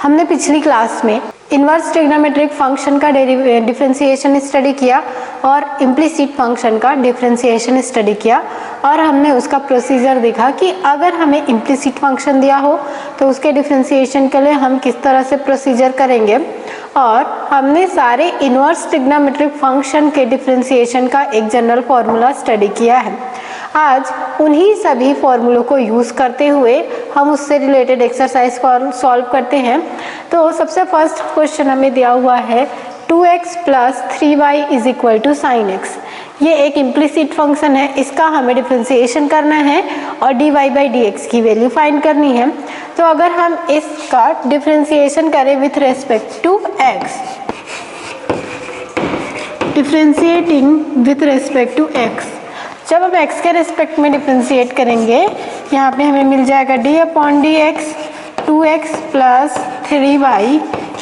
हमने पिछली क्लास में इन्वर्स ट्रिग्नोमेट्रिक फंक्शन का डिफरेंशिएशन स्टडी किया और इम्प्लिसिट फंक्शन का डिफरेंशिएशन स्टडी किया और हमने उसका प्रोसीजर देखा कि अगर हमें इम्प्लिसिट फंक्शन दिया हो तो उसके डिफरेंशिएशन के लिए हम किस तरह से प्रोसीजर करेंगे, और हमने सारे इन्वर्स ट्रिग्नोमेट्रिक फंक्शन के डिफरेंशिएशन का एक जनरल फार्मूला स्टडी किया है। आज उन्हीं सभी फॉर्मूलों को यूज़ करते हुए हम उससे रिलेटेड एक्सरसाइज सॉल्व करते हैं। तो सबसे फर्स्ट क्वेश्चन हमें दिया हुआ है 2x + 3y = sin x। ये एक इम्प्लिसिट फंक्शन है, इसका हमें डिफरेंशिएशन करना है और dy/dx की वैल्यू फाइंड करनी है। तो अगर हम इसका डिफरेंशिएशन करें with respect to x, differentiating with respect to x, जब हम x के रेस्पेक्ट में डिफरेंशिएट करेंगे यहाँ पे हमें मिल जाएगा d/dx 2x + 3y =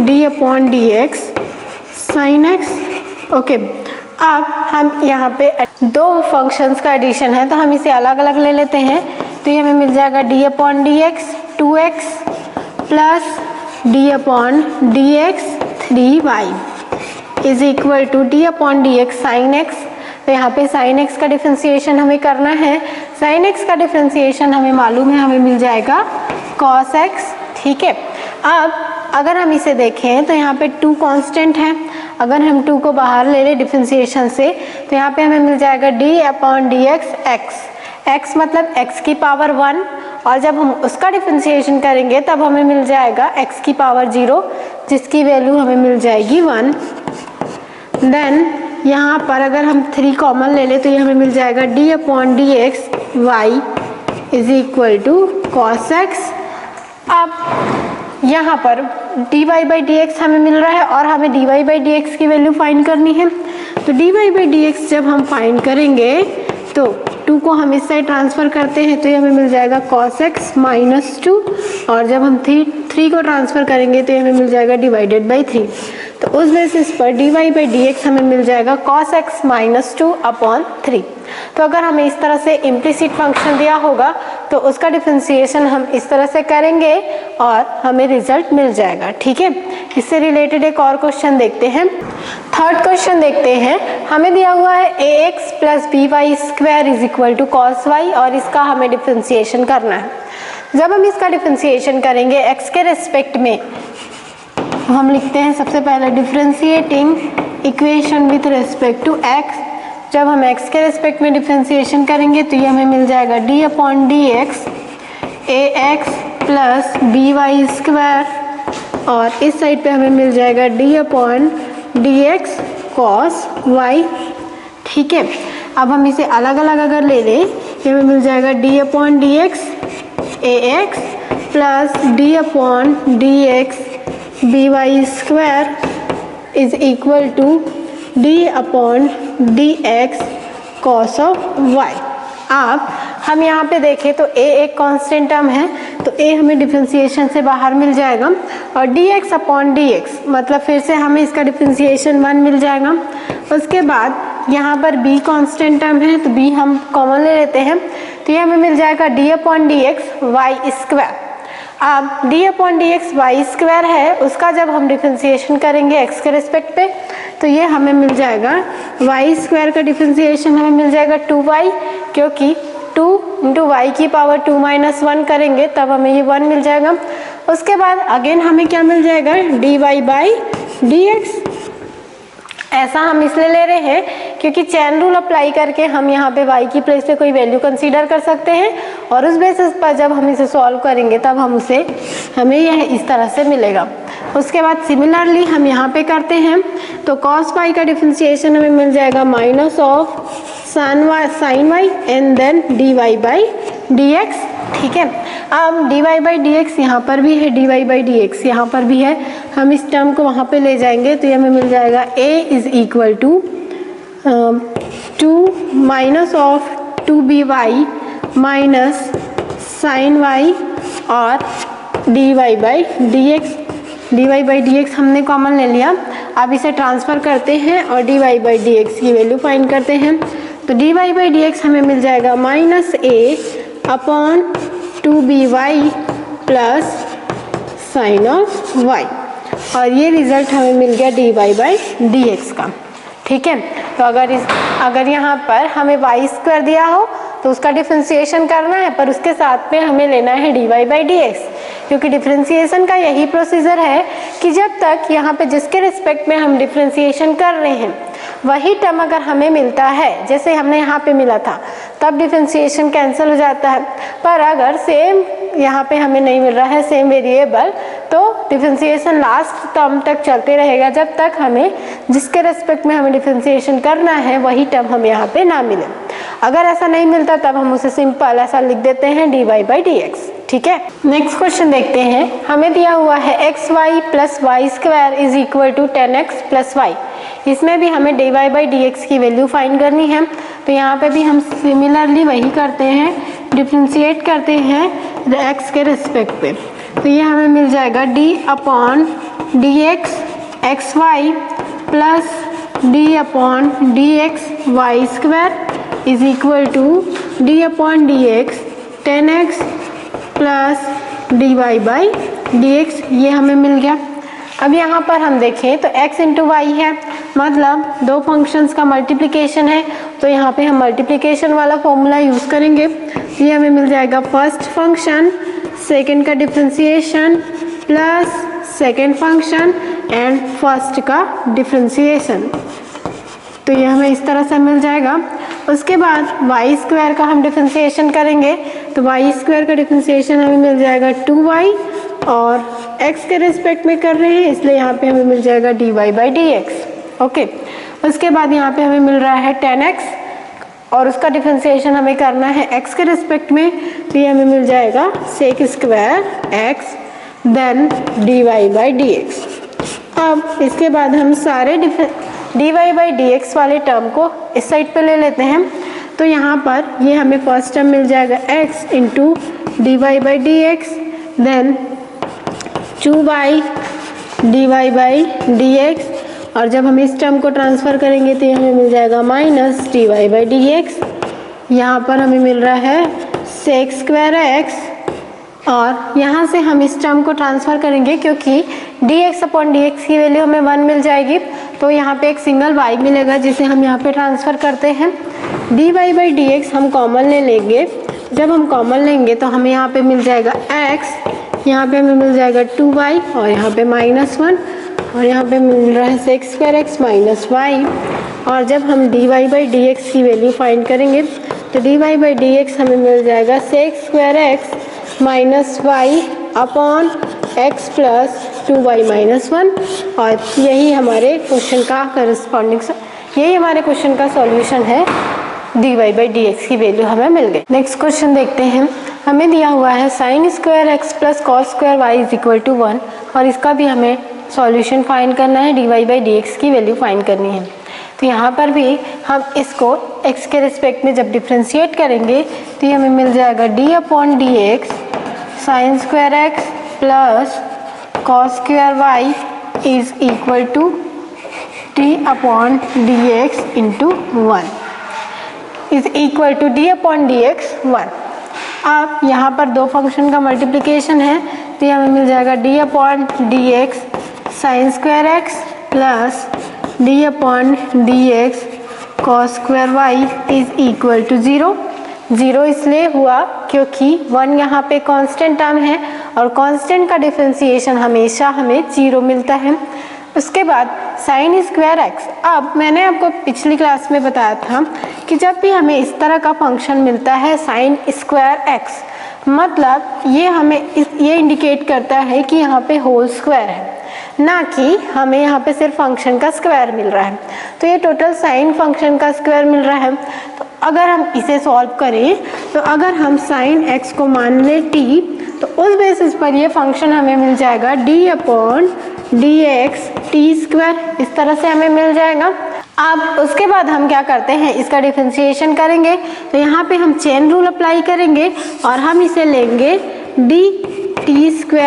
d/dx sin x। Okay, अब हम यहाँ पे दो फंक्शंस का एडिशन है तो हम इसे अलग अलग ले लेते हैं। तो ये हमें मिल जाएगा d/dx 2x + d/dx 3y = d/dx sin x। तो यहाँ पे sin x का डिफरेंशिएशन हमें करना है। sin x का डिफरेंशिएशन हमें मालूम है, हमें मिल जाएगा cos x। ठीक है, अब अगर हम इसे देखें तो यहाँ पे 2 कांस्टेंट है। अगर हम 2 को बाहर ले लें डिफरेंशिएशन से तो यहाँ पे हमें मिल जाएगा d/dx x। x मतलब x की पावर 1, और जब हम उसका डिफरेंशिएशन करेंगे तब हमें मिल जाएगा x की पावर 0, जिसकी वैल्यू हमें मिल जाएगी 1। देन यहाँ पर अगर हम 3 कॉमन ले लें तो ये हमें मिल जाएगा d/dx y = cos x। अब यहाँ पर dy/dx हमें मिल रहा है और हमें dy/dx की वैल्यू फाइंड करनी है। तो dy/dx जब हम फाइंड करेंगे तो 2 को हम इस साइड ट्रांसफ़र करते हैं तो ये हमें मिल जाएगा cos x - 2, और जब हम 3 को ट्रांसफ़र करेंगे तो ये हमें मिल जाएगा /3। तो उस बेसिस पर dy/dx हमें मिल जाएगा cos x - 2/3। तो अगर हमें इस तरह से इम्प्लिसिट फंक्शन दिया होगा तो उसका डिफरेंशिएशन हम इस तरह से करेंगे और हमें रिजल्ट मिल जाएगा। ठीक है, इससे रिलेटेड एक और क्वेश्चन देखते हैं। थर्ड क्वेश्चन देखते हैं। हमें दिया हुआ है ax + by² = cos y और इसका हमें डिफरेंशिएशन करना है। जब हम इसका डिफरेंशिएशन करेंगे x के रेस्पेक्ट में, हम लिखते हैं सबसे पहले differentiating equation with respect to x। जब हम x के रेस्पेक्ट में डिफरेंशिएशन करेंगे तो ये हमें मिल जाएगा d/dx ax + by², और इस साइड पे हमें मिल जाएगा d/dx cos y। ठीक है, अब हम इसे अलग अलग अगर ले लें ये हमें मिल जाएगा d/dx ax + d/dx by² = d/dx cos y। अब हम यहाँ पे देखें तो a एक कांस्टेंट टर्म है तो a हमें डिफरेंशिएशन से बाहर मिल जाएगा, और dx/dx मतलब फिर से हमें इसका डिफरेंशिएशन 1 मिल जाएगा। उसके बाद यहाँ पर b कांस्टेंट टर्म है तो b हम कॉमन ले लेते हैं तो ये हमें मिल जाएगा d/dx y²। अब d/dx y² है, उसका जब हम डिफरेंशिएशन करेंगे x के रेस्पेक्ट पे तो ये हमें मिल जाएगा y² का डिफरेंशिएशन हमें मिल जाएगा 2y, क्योंकि 2 × y की पावर 2 - 1 करेंगे तब हमें ये 1 मिल जाएगा। उसके बाद अगेन हमें क्या मिल जाएगा dy/dx। ऐसा हम इसलिए ले रहे हैं क्योंकि चेन रूल अप्लाई करके हम यहाँ पे y की प्लेस पे कोई वैल्यू कंसीडर कर सकते हैं और उस बेसिस पर जब हम इसे सॉल्व करेंगे तब हमें यह इस तरह से मिलेगा। उसके बाद सिमिलरली हम यहाँ पे करते हैं तो cos y का डिफरेंशिएशन हमें मिल जाएगा -sin y and then dy/dx। ठीक है, अब dy/dx यहाँ पर भी है, dy/dx यहाँ पर भी है, हम इस टर्म को वहाँ पे ले जाएंगे तो ये हमें मिल जाएगा a = 2 - 2by - sin y और dy/dx हमने कॉमन ले लिया। अब इसे ट्रांसफ़र करते हैं और dy/dx की वैल्यू फाइंड करते हैं तो dy/dx हमें मिल जाएगा -a/2by + साइन ऑफ y, और ये रिजल्ट हमें मिल गया dy/dx का। ठीक है, तो अगर यहाँ पर हमें y² दिया हो तो उसका डिफरेंशिएशन करना है, पर उसके साथ में हमें लेना है dy/dx, क्योंकि डिफरेंशिएशन का यही प्रोसीजर है कि जब तक यहाँ पे जिसके रिस्पेक्ट में हम डिफरेंशिएशन कर रहे हैं वही टर्म अगर हमें मिलता है, जैसे हमने यहाँ पे मिला था, तब डिफरेंशिएशन कैंसिल हो जाता है। पर अगर सेम यहाँ पे हमें नहीं मिल रहा है सेम वेरिएबल, तो डिफरेंशिएशन लास्ट टर्म तक चलते रहेगा जब तक हमें जिसके रेस्पेक्ट में हमें डिफरेंशिएशन करना है वही टर्म हमें यहाँ पे ना मिले। अगर ऐसा नहीं मिलता तब हम उसे सिंपल ऐसा लिख देते हैं dy/dx। ठीक है, नेक्स्ट क्वेश्चन देखते हैं। हमें दिया हुआ है xy + y² = 10x + y। इसमें भी हमें dy/dx की वैल्यू फाइंड करनी है, तो यहाँ पे भी हम सिमिलरली वही करते हैं, डिफ्रेंशिएट करते हैं x के रिस्पेक्ट पे। तो ये हमें मिल जाएगा d/dx xy + d/dx y² = d/dx 10x + dy/dx, ये हमें मिल गया। अब यहाँ पर हम देखें तो x × y है, मतलब दो फंक्शंस का मल्टीप्लिकेशन है, तो यहाँ पे हम मल्टीप्लिकेशन वाला फॉर्मूला यूज़ करेंगे। ये हमें मिल जाएगा फर्स्ट फंक्शन सेकंड का differentiation plus second function and first का डिफरेंशिएशन, तो ये हमें इस तरह से मिल जाएगा। उसके बाद y² का हम डिफरेंशिएशन करेंगे, तो y² का डिफरेंशिएशन हमें मिल जाएगा 2y, और x के रिस्पेक्ट में कर रहे हैं इसलिए यहाँ पे हमें मिल जाएगा dy/dx। ओके, उसके बाद यहाँ पे हमें मिल रहा है 10x और उसका डिफरेंशिएशन हमें करना है x के रिस्पेक्ट में, तो ये हमें मिल जाएगा sec² देन dy/dx। अब इसके बाद हम सारे dy/dx वाले टर्म को इस साइड पे ले लेते हैं, तो यहाँ पर ये हमें फर्स्ट टर्म मिल जाएगा x × dy/dx then 2y dy/dx, और जब हम इस टर्म को ट्रांसफ़र करेंगे तो ये हमें मिल जाएगा -dy/dx। यहाँ पर हमें मिल रहा है sec²x, और यहाँ से हम इस टर्म को ट्रांसफ़र करेंगे क्योंकि dx/dx की वैल्यू हमें 1 मिल जाएगी, तो यहाँ पे एक सिंगल y मिलेगा जिसे हम यहाँ पे ट्रांसफ़र करते हैं। dy/dx हम कॉमन ले लेंगे, जब हम कॉमन लेंगे तो हमें यहाँ पे मिल जाएगा x, यहाँ पे हमें मिल जाएगा 2y और यहाँ पे -1, और यहाँ पे मिल रहा है sec²x - y, और जब हम dy/dx की वैल्यू फाइंड करेंगे तो dy/dx हमें मिल जाएगा sec²x - y upon x + 2y - 1, और यही हमारे क्वेश्चन का करस्पॉन्डिंग, यही हमारे क्वेश्चन का सॉल्यूशन है। dy/dx की वैल्यू हमें मिल गई। नेक्स्ट क्वेश्चन देखते हैं। हमें दिया हुआ है sin² x + cos² y = 1, और इसका भी हमें सॉल्यूशन फाइंड करना है, dy/dx की वैल्यू फाइंड करनी है। तो यहाँ पर भी हम इसको x के रिस्पेक्ट में जब डिफ्रेंशिएट करेंगे तो ये हमें मिल जाएगा d/dx sin² x + cos² y = d/dx × 1 d/dx 1। अब यहाँ पर दो फंक्शन का मल्टीप्लिकेशन है, तो ये हमें मिल जाएगा d/dx sin² x + d/dx cos² y = 0। 0 इसलिए हुआ क्योंकि 1 यहाँ पे कांस्टेंट टर्म है, और कांस्टेंट का डिफरेंशिएशन हमेशा हमें 0 मिलता है। उसके बाद sin²x, अब मैंने आपको पिछली क्लास में बताया था कि जब भी हमें इस तरह का फंक्शन मिलता है sin²x, मतलब ये हमें ये इंडिकेट करता है कि यहाँ पे होल स्क्वायर है, ना कि हमें यहाँ पे सिर्फ फंक्शन का स्क्वायर मिल रहा है। तो ये टोटल साइन फंक्शन का स्क्वायर मिल रहा है। तो अगर हम इसे सॉल्व करें, तो अगर हम sin x को मान लें t, तो उस बेसिस पर ये फंक्शन हमें मिल जाएगा d/dx t², इस तरह से हमें मिल जाएगा। अब उसके बाद हम क्या करते हैं, इसका डिफरेंशिएशन करेंगे, तो यहाँ पे हम चेन रूल अप्लाई करेंगे और हम इसे लेंगे dt²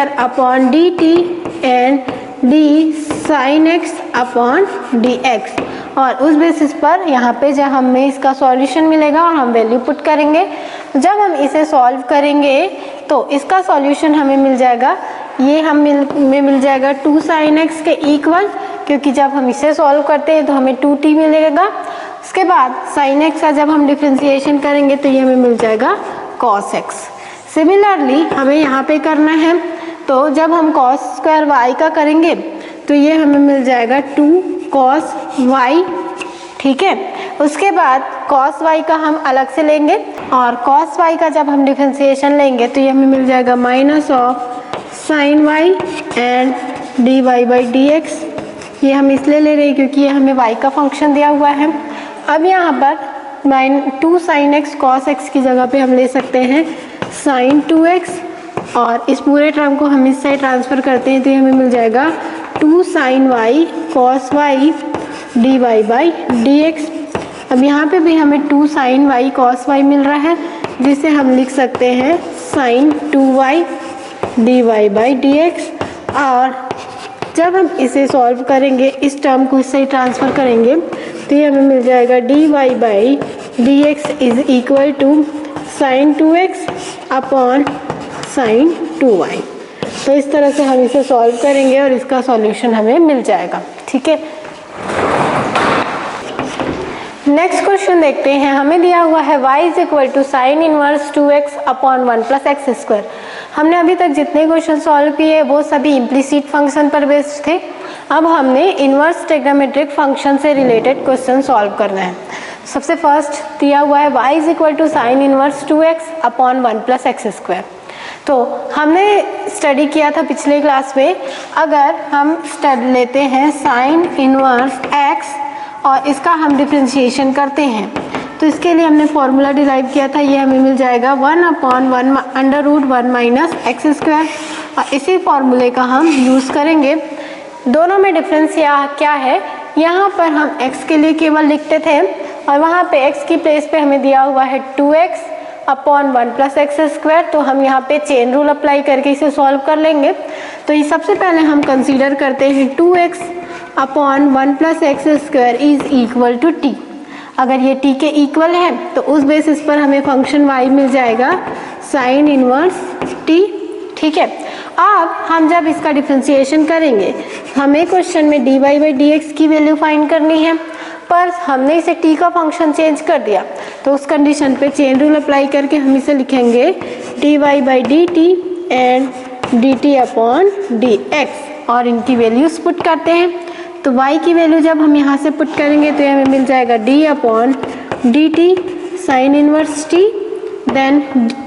and d sin x dx, और उस बेसिस पर यहाँ पे जब हमें इसका सॉल्यूशन मिलेगा और हम वैल्यू पुट करेंगे, जब हम इसे सॉल्व करेंगे तो इसका सॉल्यूशन हमें मिल जाएगा ये हमें मिल जाएगा 2 sin x के इक्वल, क्योंकि जब हम इसे सॉल्व करते हैं तो हमें 2t मिलेगा। उसके बाद sin x का जब हम डिफ्रेंशिएशन करेंगे तो ये हमें मिल जाएगा cos x। सिमिलरली हमें यहाँ पे करना है, तो जब हम cos स्क्वायर y का करेंगे तो ये हमें मिल जाएगा 2 cos y, ठीक है। उसके बाद cos y का हम अलग से लेंगे और cos y का जब हम डिफ्रेंशिएशन लेंगे तो ये हमें मिल जाएगा minus of sin y and dy by dx। ये हम इसलिए ले रहे हैं क्योंकि ये हमें y का फंक्शन दिया हुआ है। अब यहाँ पर 2 sin x cos x की जगह पे हम ले सकते हैं sin 2x और इस पूरे टर्म को हम इस साइड ट्रांसफ़र करते हैं तो ये हमें मिल जाएगा 2 sin y cos y dy by dx। अब यहाँ पे भी हमें 2 sin y cos y मिल रहा है, जिसे हम लिख सकते हैं sin 2y dy by dx। और जब हम इसे सॉल्व करेंगे, इस टर्म को इससे ट्रांसफ़र करेंगे तो ये हमें मिल जाएगा dy by dx is equal to sin 2x upon sin 2y। तो इस तरह से हम इसे सॉल्व करेंगे और इसका सॉल्यूशन हमें मिल जाएगा, ठीक है। नेक्स्ट क्वेश्चन देखते हैं। हमें दिया हुआ है y is equal to sine inverse 2x upon 1 plus x square. हमने अभी तक जितने क्वेश्चन सॉल्व किए वो सभी इम्प्लिसिट फंक्शन पर बेस्ड थे। अब हमने इनवर्स ट्रिग्नोमेट्रिक फंक्शन से रिलेटेड क्वेश्चन सॉल्व करना है। सबसे फर्स्ट दिया हुआ है y is equal to sine inverse 2x upon 1 plus x square. तो हमने स्टडी किया था पिछले क्लास में, अगर हम स्टडी लेते हैं साइन इनवर्स x और इसका हम डिफ्रेंशिएशन करते हैं तो इसके लिए हमने फॉर्मूला डिराइव किया था। ये हमें मिल जाएगा 1 upon 1 under root 1 minus x square और इसी फॉर्मूले का हम यूज़ करेंगे। दोनों में डिफरेंस क्या है, यहाँ पर हम x के लिए केवल लिखते थे और वहाँ पे x की प्लेस पे हमें दिया हुआ है 2x upon 1 plus x square. तो हम यहाँ पे चेन रूल अप्लाई करके इसे सॉल्व कर लेंगे। तो ये सबसे पहले हम कंसीडर करते हैं 2x upon 1 plus x square is equal to t। अगर ये t के इक्वल है तो उस बेसिस पर हमें फंक्शन y मिल जाएगा साइन इनवर्स t, ठीक है। अब हम जब इसका डिफ्रेंशिएशन करेंगे, हमें क्वेश्चन में dy बाई dx की वैल्यू फाइंड करनी है, पर हमने इसे t का फंक्शन चेंज कर दिया तो उस कंडीशन पे चेन रूल अप्लाई करके हम इसे लिखेंगे dy by dt and dt upon dx और इनकी वैल्यूज पुट करते हैं। तो y की वैल्यू जब हम यहाँ से पुट करेंगे तो हमें मिल जाएगा d upon dt sine inverse t। Then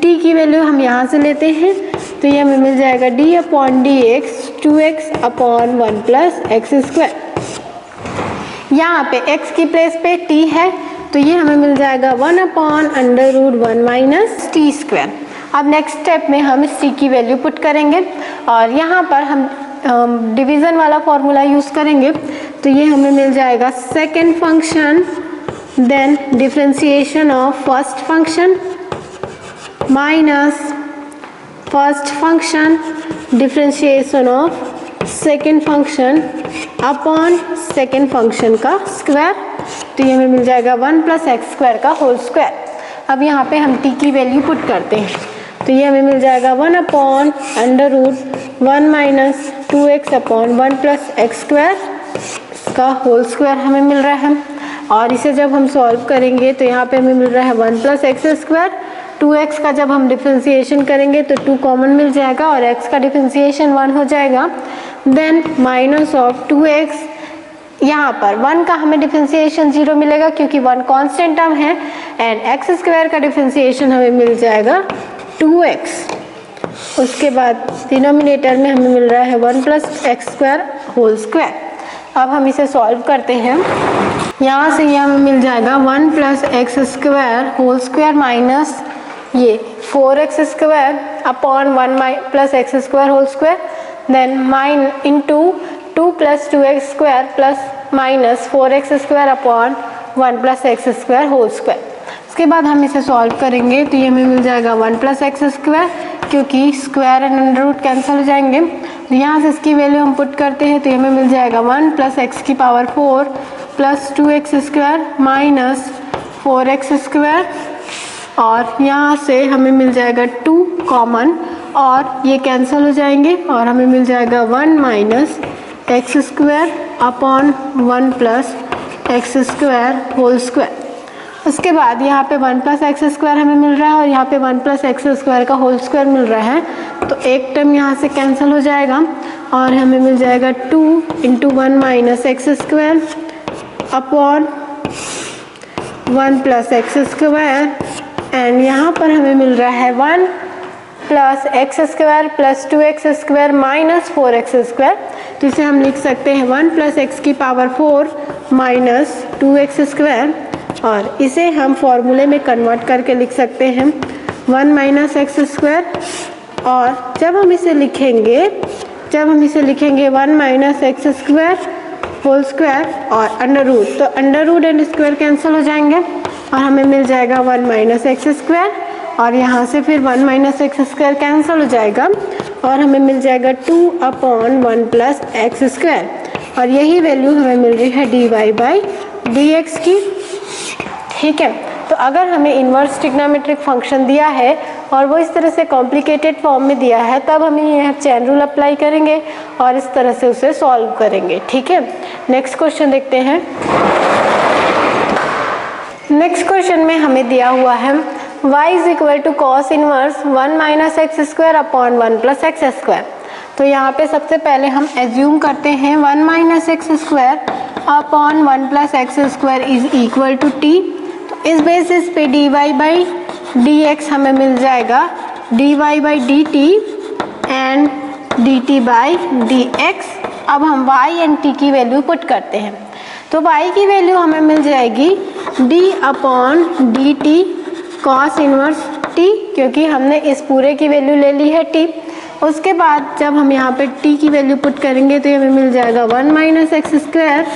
t की वैल्यू हम यहाँ से लेते हैं तो ये हमें मिल जाएगा d upon dx 2x upon 1 plus x square. यहाँ पे x की प्लेस पे t है तो ये हमें मिल जाएगा 1 upon under root 1 minus t square. अब नेक्स्ट स्टेप में हम इस t की वैल्यू पुट करेंगे और यहाँ पर हम डिवीज़न वाला फॉर्मूला यूज़ करेंगे तो ये हमें मिल जाएगा second function then differentiation of first function minus first function differentiation of second function upon second function का स्क्वायर। तो ये हमें मिल जाएगा 1 प्लस एक्स स्क्वायर का होल स्क्वायर। अब यहाँ पे हम t की वैल्यू पुट करते हैं तो ये हमें मिल जाएगा 1 upon under root 1 minus 2x upon 1 plus x square का होल स्क्वायर हमें मिल रहा है। और इसे जब हम सॉल्व करेंगे तो यहाँ पे हमें मिल रहा है 1 प्लस एक्स स्क्वायर। 2x का जब हम डिफ्रेंशिएशन करेंगे तो 2 कॉमन मिल जाएगा और x का डिफ्रेंशिएशन 1 हो जाएगा। देन माइनस ऑफ 2x, यहाँ पर 1 का हमें डिफ्रेंशिएशन 0 मिलेगा क्योंकि 1 कांस्टेंट टर्म है एंड एक्स स्क्वायर का डिफ्रेंशिएशन हमें मिल जाएगा 2x। उसके बाद डिनोमिनेटर में हमें मिल रहा है 1 plus x square whole square. अब हम इसे सॉल्व करते हैं। यहाँ से ये हमें मिल जाएगा 1 plus x square whole square minus ये 4x square upon 1 plus x square whole square then mine into 2 plus 2x square plus minus 4x square upon 1 plus x square whole square. उसके बाद हम इसे सॉल्व करेंगे तो ये हमें मिल जाएगा 1 प्लस एक्स स्क्वायर क्योंकि square and under root cancel हो जाएंगे। तो यहाँ से इसकी वैल्यू हम पुट करते हैं तो ये हमें मिल जाएगा 1 प्लस एक्स की power 4 plus 2x square minus 4x square और यहाँ से हमें मिल जाएगा 2 कॉमन और ये कैंसिल हो जाएंगे और हमें मिल जाएगा 1 minus x square upon 1 plus x square whole square. उसके बाद यहाँ पे 1 प्लस एक्स स्क्वायर हमें मिल रहा है और यहाँ पे 1 प्लस एक्स स्क्वायर का होल स्क्वायर मिल रहा है, तो एक टर्म यहाँ से कैंसिल हो जाएगा और हमें मिल जाएगा 2 into 1 minus x square upon 1 plus x square and यहाँ पर हमें मिल रहा है 1 plus x square plus 2x square minus 4x square. तो इसे हम लिख सकते हैं 1 प्लस एक्स की पावर 4 माइनस 2x स्क्वायर और इसे हम फॉर्मूले में कन्वर्ट करके लिख सकते हैं 1 माइनस एक्स स्क्वायर। और जब हम इसे लिखेंगे 1 minus x square whole square और अंडर रूट, तो under root and square cancel हो जाएंगे और हमें मिल जाएगा 1 माइनस एक्स स्क्वायर और यहाँ से फिर 1 माइनस एक्स स्क्वायर कैंसिल हो जाएगा और हमें मिल जाएगा 2 अपॉन 1 प्लस एक्स स्क्वायर और यही वैल्यू हमें मिल रही है dy बाई dx की। ठीक है, तो अगर हमें इन्वर्स ट्रिग्नोमेट्रिक फंक्शन दिया है और वो इस तरह से कॉम्प्लिकेटेड फॉर्म में दिया है, तब हम यह चेन रूल अप्लाई करेंगे और इस तरह से उसे सॉल्व करेंगे। ठीक है, नेक्स्ट क्वेश्चन देखते हैं। नेक्स्ट क्वेश्चन में हमें दिया हुआ है y is equal to cos inverse 1 minus x square upon 1 plus x square. तो यहाँ पे सबसे पहले हम एज्यूम करते हैं 1 minus x square upon 1 plus x square is equal to t। तो इस बेसिस पे dy बाई dx हमें मिल जाएगा dy by dt and dt by dx। अब हम y एंड t की वैल्यू पुट करते हैं, तो y की वैल्यू हमें मिल जाएगी d upon dt cos inverse t, क्योंकि हमने इस पूरे की वैल्यू ले ली है t। उसके बाद जब हम यहाँ पे t की वैल्यू पुट करेंगे तो हमें मिल जाएगा 1 minus x square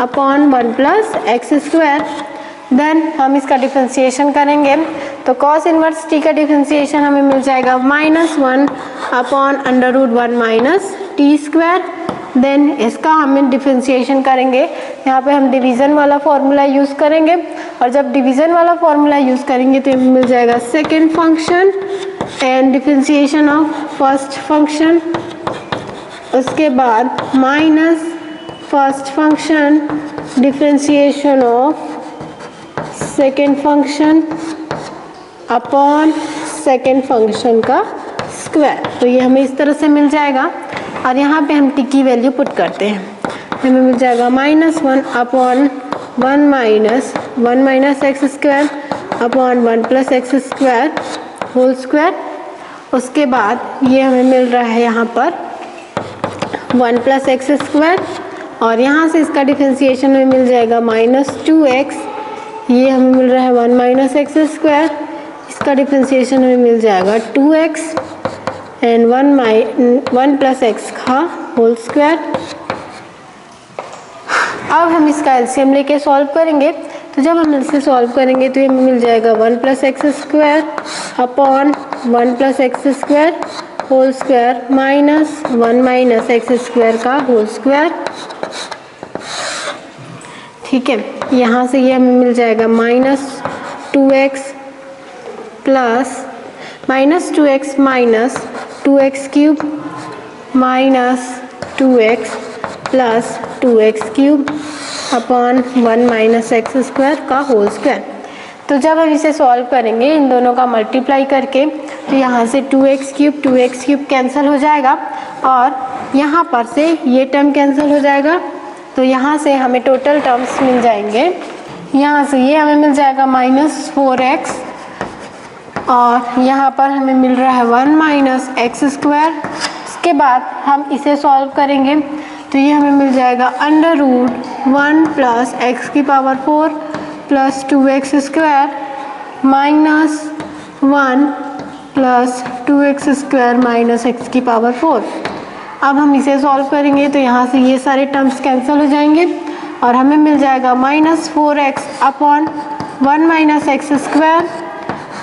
upon 1 plus x square. Then हम इसका डिफरेंशिएशन करेंगे, तो कॉस इनवर्स t का डिफरेंशिएशन हमें मिल जाएगा -1 upon under root 1 minus t square. Then इसका हम डिफरेंशिएशन करेंगे, यहाँ पे हम डिवीज़न वाला फॉर्मूला यूज़ करेंगे और जब डिवीज़न वाला फॉर्मूला यूज़ करेंगे तो हमें मिल जाएगा second function and differentiation of first function. उसके बाद minus first function differentiation of second function upon second function का स्क्वायर। तो ये हमें इस तरह से मिल जाएगा और यहाँ पे हम टी की वैल्यू पुट करते हैं, हमें मिल जाएगा -1 upon 1 minus x square upon 1 plus x square whole square. उसके बाद ये हमें मिल रहा है यहाँ पर 1 प्लस एक्स स्क्वायर और यहाँ से इसका डिफरेंशिएशन में मिल जाएगा -2x। ये हमें मिल रहा है 1 माइनस एक्स स्क्वायर, इसका डिफरेंशिएशन हमें मिल जाएगा 2x एंड 1 प्लस एक्स का होल स्क्वायर। अब हम इसका एलसीएम लेके सॉल्व करेंगे, तो जब हम इसे सॉल्व करेंगे तो ये हमें मिल जाएगा 1 plus x square upon 1 plus x square whole square minus 1 minus x square का होल स्क्वायर। ठीक है, यहाँ से ये हमें मिल जाएगा -2x plus -2x minus 2x cube minus 2x plus 2x cube upon 1 minus x square का होल स्क्वायर। तो जब हम इसे सॉल्व करेंगे इन दोनों का मल्टीप्लाई करके, तो यहाँ से 2x क्यूब कैंसिल हो जाएगा और यहाँ पर से ये टर्म कैंसिल हो जाएगा, तो यहाँ से हमें टोटल टर्म्स मिल जाएंगे। यहाँ से ये हमें मिल जाएगा -4x और यहाँ पर हमें मिल रहा है 1 माइनस एक्स स्क्वायर। इसके बाद हम इसे सॉल्व करेंगे तो ये हमें मिल जाएगा अंडर रूट 1 प्लस एक्स की power 4 plus 2x square minus 1 plus 2x square minus x की पावर 4। अब हम इसे सॉल्व करेंगे तो यहाँ से ये सारे टर्म्स कैंसिल हो जाएंगे और हमें मिल जाएगा -4x upon 1 minus x square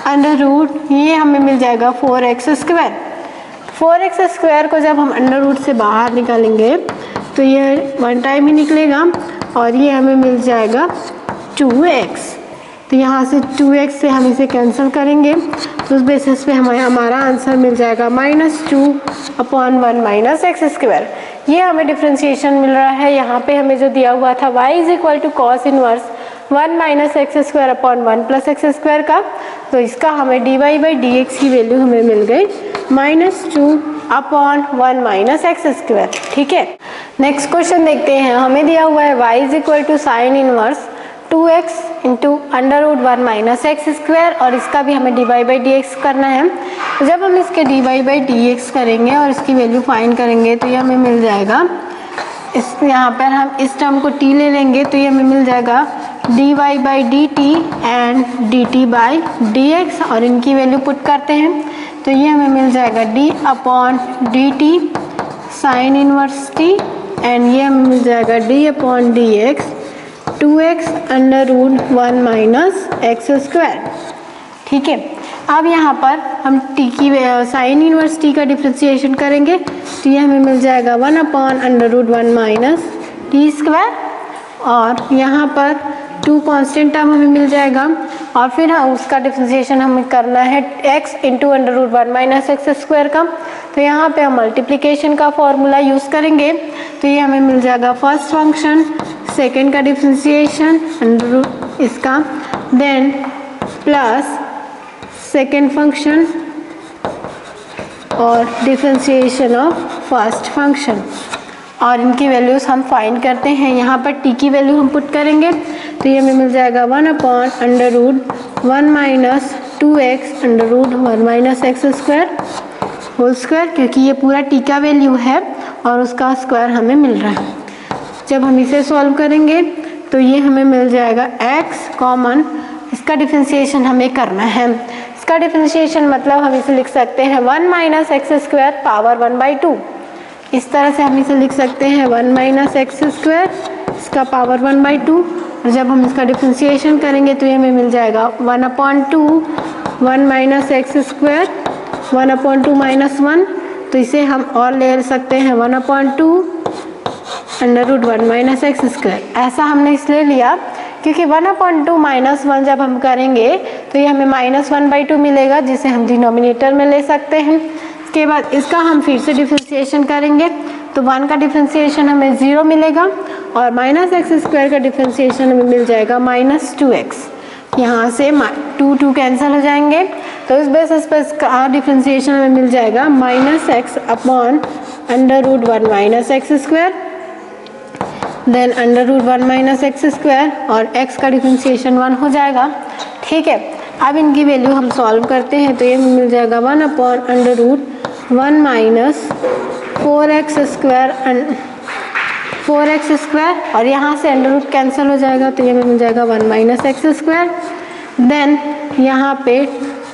under root, ये हमें मिल जाएगा 4x स्क्वायर। 4x स्क्वायर को जब हम अंडर रूट से बाहर निकालेंगे तो ये 1 टाइम ही निकलेगा और ये हमें मिल जाएगा 2x। तो यहाँ से 2x से हम इसे कैंसिल करेंगे तो उस बेसिस पे हमें हमारा आंसर मिल जाएगा -2/1 माइनस एक्स स्क्वायर। ये हमें डिफ्रेंशिएशन मिल रहा है। यहाँ पे हमें जो दिया हुआ था y = cos inverse 1 minus x square upon 1 plus x square का, तो इसका हमें dy/dx की वैल्यू हमें मिल गई -2/1 माइनस एक्स स्क्वायर। ठीक है, नेक्स्ट क्वेश्चन देखते हैं। हमें दिया हुआ है y = sign inverse 2x into √1 minus x square, और इसका भी हमें dy/dx करना है। तो जब हम इसके dy/dx करेंगे और इसकी वैल्यू फाइंड करेंगे तो ये हमें मिल जाएगा, इस यहाँ पर हम इस टर्म को t ले लेंगे तो ये हमें मिल जाएगा dy/dt एंड dt/dx, और इनकी वैल्यू पुट करते हैं तो ये हमें मिल जाएगा d/dt sign inverse t, and ये हमें मिल जाएगा d/dx 2x √1 minus x square. ठीक है, अब यहाँ पर हम t की साइन इनवर्स t का डिफ्रेंशिएशन करेंगे तो ये हमें मिल जाएगा 1/√1 माइनस टी स्क्वायर, और यहाँ पर 2 कांस्टेंट टर्म हमें मिल जाएगा, और फिर हम उसका डिफ्रेंशिएशन हमें करना है x into √1 minus x square का। तो यहाँ पे हम मल्टीप्लिकेशन का फॉर्मूला यूज़ करेंगे तो ये हमें मिल जाएगा फर्स्ट फंक्शन, सेकेंड का डिफ्रेंशिएशन अंडर इसका, देन प्लस सेकेंड फंक्शन और डिफ्रेंशिएशन ऑफ फर्स्ट फंक्शन, और इनकी वैल्यूज़ हम फाइंड करते हैं। यहाँ पर t की वैल्यू हम पुट करेंगे तो ये हमें मिल जाएगा 1/√1 minus 2x √1 minus x square whole square, क्योंकि ये पूरा t का वैल्यू है और उसका स्क्वायर हमें मिल रहा है। जब हम इसे सॉल्व करेंगे तो ये हमें मिल जाएगा x कॉमन, इसका डिफ्रेंशिएशन हमें करना है। इसका डिफ्रेंशिएशन मतलब हम इसे लिख सकते हैं 1 माइनस एक्स स्क्वायर पावर 1/2। इस तरह से हम इसे लिख सकते हैं 1 माइनस एक्स स्क्वायर इसका पावर 1/2, और जब हम इसका डिफ्रेंशिएशन करेंगे तो ये हमें मिल जाएगा 1/2 1 माइनस एक्स स्क्वायर 1/2 माइनस 1, तो इसे हम और ले सकते हैं 1/2 √1 माइनस एक्स स्क्वायर। ऐसा हमने इसलिए लिया क्योंकि 1/2 माइनस 1 जब हम करेंगे तो ये हमें -1/2 मिलेगा, जिसे हम डिनोमिनेटर में ले सकते हैं। इसके बाद इसका हम फिर से डिफ्रेंशिएशन करेंगे तो 1 का डिफ्रेंशिएशन हमें 0 मिलेगा, और माइनस एक्स स्क्वायर का डिफ्रेंशिएशन हमें मिल जाएगा -2x। यहाँ से 2 कैंसिल हो जाएंगे, तो इस बेसिस पर इसका डिफ्रेंशिएशन हमें मिल जाएगा -x upon √1 minus x square, then √1 minus x square, और x का डिफ्रेंशिएशन 1 हो जाएगा। ठीक है, अब इनकी वैल्यू हम सॉल्व करते हैं तो ये मिल जाएगा 1/√1 माइनस 4x स्क्वायर, और यहाँ से √ कैंसिल हो जाएगा तो ये मिल जाएगा 1 माइनस एक्स स्क्वायर, देन यहाँ पे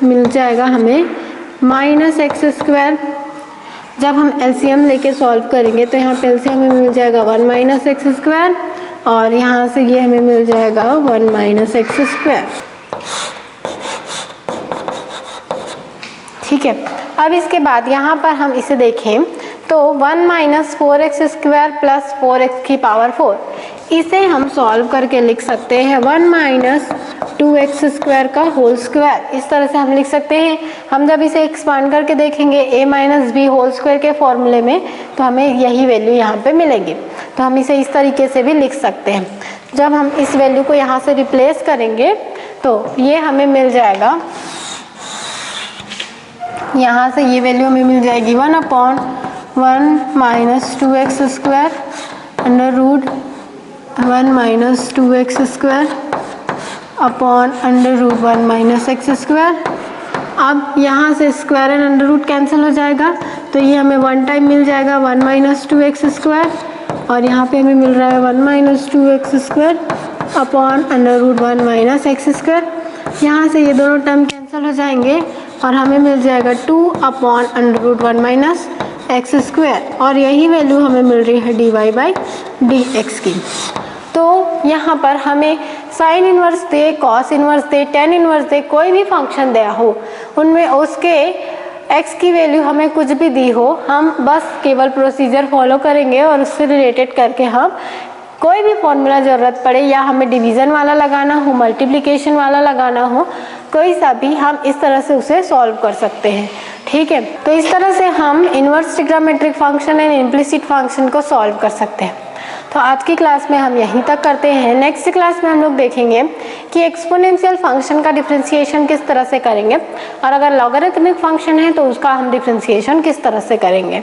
मिल जाएगा हमें -x स्क्वायर। जब हम एलसीएम लेके सॉल्व करेंगे तो यहाँ पे एलसीएम हमें मिल जाएगा 1 माइनस एक्स स्क्वायर, और यहाँ से ये हमें मिल जाएगा 1 माइनस एक्स स्क्वायर। ठीक है, अब इसके बाद यहाँ पर हम इसे देखें तो 1 minus 4x square plus 4x की पावर 4, इसे हम सॉल्व करके लिख सकते हैं 1 माइनस 2x स्क्वायर का होल स्क्वायर। इस तरह से हम लिख सकते हैं। हम जब इसे एक्सपांड करके देखेंगे a minus b whole square के फॉर्मूले में तो हमें यही वैल्यू यहाँ पे मिलेगी, तो हम इसे इस तरीके से भी लिख सकते हैं। जब हम इस वैल्यू को यहाँ से रिप्लेस करेंगे तो ये हमें मिल जाएगा, यहाँ से ये वैल्यू हमें मिल जाएगी 1/1 minus 2x square √1 minus 2x square upon √1 minus x square. अब यहाँ से square and under root cancel हो जाएगा तो ये हमें 1 टाइम मिल जाएगा 1 माइनस 2x स्क्वायर, और यहाँ पे हमें मिल रहा है 1 minus 2x square upon √1 minus x square. यहाँ से ये दोनों टर्म कैंसिल हो जाएंगे और हमें मिल जाएगा 2/√1 माइनस एक्स स्क्वायर, और यही वैल्यू हमें मिल रही है dy/dx की। तो यहाँ पर हमें साइन इनवर्स दे, कॉस इनवर्स दे, टेन इनवर्स दे, कोई भी फंक्शन दिया हो उनमें उसके x की वैल्यू हमें कुछ भी दी हो, हम बस केवल प्रोसीजर फॉलो करेंगे और उससे रिलेटेड करके हम कोई भी फॉर्मूला ज़रूरत पड़े, या हमें डिवीज़न वाला लगाना हो, मल्टीप्लिकेशन वाला लगाना हो, कोई सा भी हम इस तरह से उसे सॉल्व कर सकते हैं। ठीक है, तो इस तरह से हम inverse trigonometric function and implicit function को सॉल्व कर सकते हैं। तो आज की क्लास में हम यहीं तक करते हैं। नेक्स्ट क्लास में हम लोग देखेंगे कि एक्सपोनेंशियल फंक्शन का डिफरेंशिएशन किस तरह से करेंगे, और अगर लॉगरिथमिक फंक्शन है तो उसका हम डिफरेंशिएशन किस तरह से करेंगे।